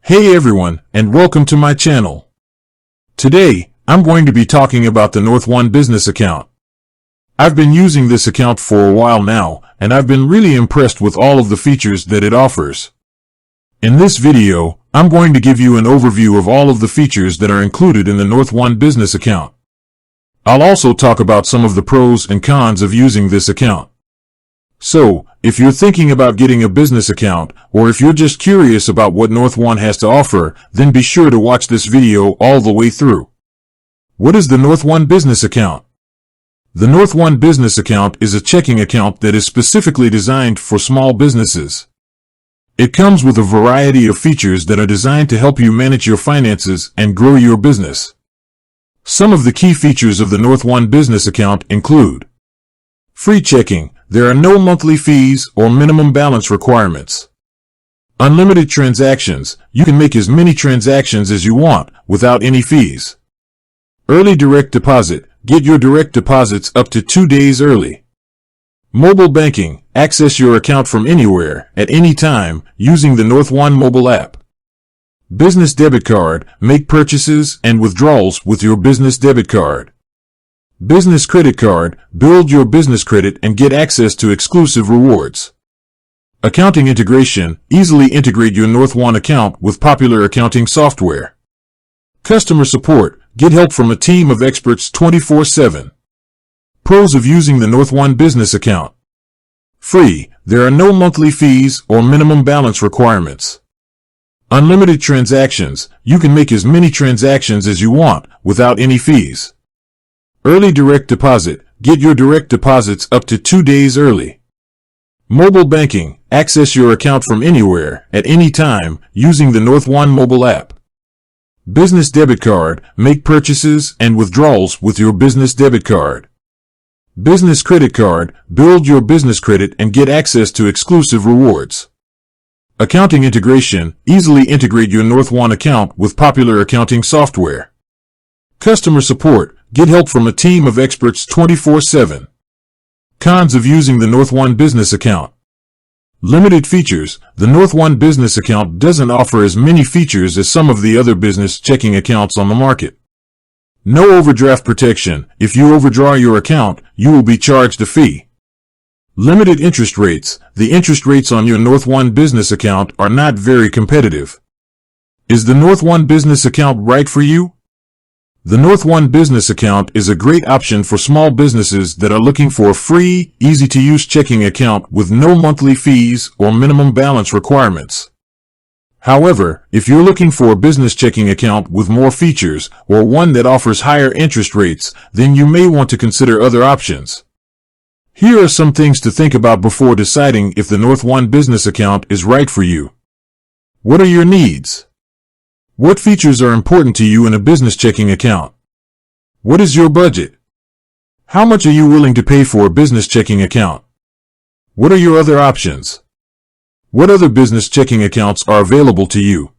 Hey everyone, and welcome to my channel. Today, I'm going to be talking about the NorthOne business account. I've been using this account for a while now, and I've been really impressed with all of the features that it offers. In this video, I'm going to give you an overview of all of the features that are included in the NorthOne business account. I'll also talk about some of the pros and cons of using this account. So, if you're thinking about getting a business account, or if you're just curious about what NorthOne has to offer, then be sure to watch this video all the way through. What is the NorthOne business account? The NorthOne business account is a checking account that is specifically designed for small businesses. It comes with a variety of features that are designed to help you manage your finances and grow your business. Some of the key features of the NorthOne business account include free checking. There are no monthly fees or minimum balance requirements. Unlimited transactions. You can make as many transactions as you want without any fees. Early direct deposit. Get your direct deposits up to 2 days early. Mobile banking. Access your account from anywhere, at any time, using the NorthOne mobile app. Business debit card. Make purchases and withdrawals with your business debit card. Business credit card. Build your business credit and get access to exclusive rewards. Accounting integration. Easily integrate your NorthOne account with popular accounting software. Customer support. Get help from a team of experts 24/7. Pros of using the NorthOne business account. Free. There are no monthly fees or minimum balance requirements. Unlimited transactions. You can make as many transactions as you want without any fees. Early direct deposit. Get your direct deposits up to 2 days early. Mobile banking. Access your account from anywhere, at any time, using the NorthOne mobile app. Business debit card. Make purchases and withdrawals with your business debit card. Business credit card. Build your business credit and get access to exclusive rewards. Accounting integration. Easily integrate your NorthOne account with popular accounting software. Customer support. Get help from a team of experts 24/7. Cons of using the NorthOne business account. Limited features. The NorthOne business account doesn't offer as many features as some of the other business checking accounts on the market. No overdraft protection. If you overdraw your account, you will be charged a fee. Limited interest rates. The interest rates on your NorthOne business account are not very competitive. Is the NorthOne business account right for you? The NorthOne business account is a great option for small businesses that are looking for a free, easy-to-use checking account with no monthly fees or minimum balance requirements. However, if you're looking for a business checking account with more features or one that offers higher interest rates, then you may want to consider other options. Here are some things to think about before deciding if the NorthOne business account is right for you. What are your needs? What features are important to you in a business checking account? What is your budget? How much are you willing to pay for a business checking account? What are your other options? What other business checking accounts are available to you?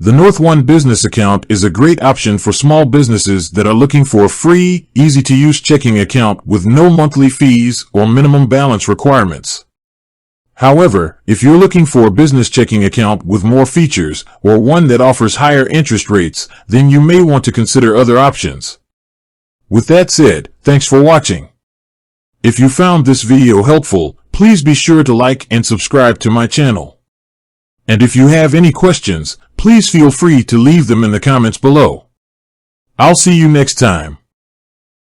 The NorthOne business account is a great option for small businesses that are looking for a free, easy-to-use checking account with no monthly fees or minimum balance requirements. However, if you're looking for a business checking account with more features or one that offers higher interest rates, then you may want to consider other options. With that said, thanks for watching. If you found this video helpful, please be sure to like and subscribe to my channel. And if you have any questions, please feel free to leave them in the comments below. I'll see you next time.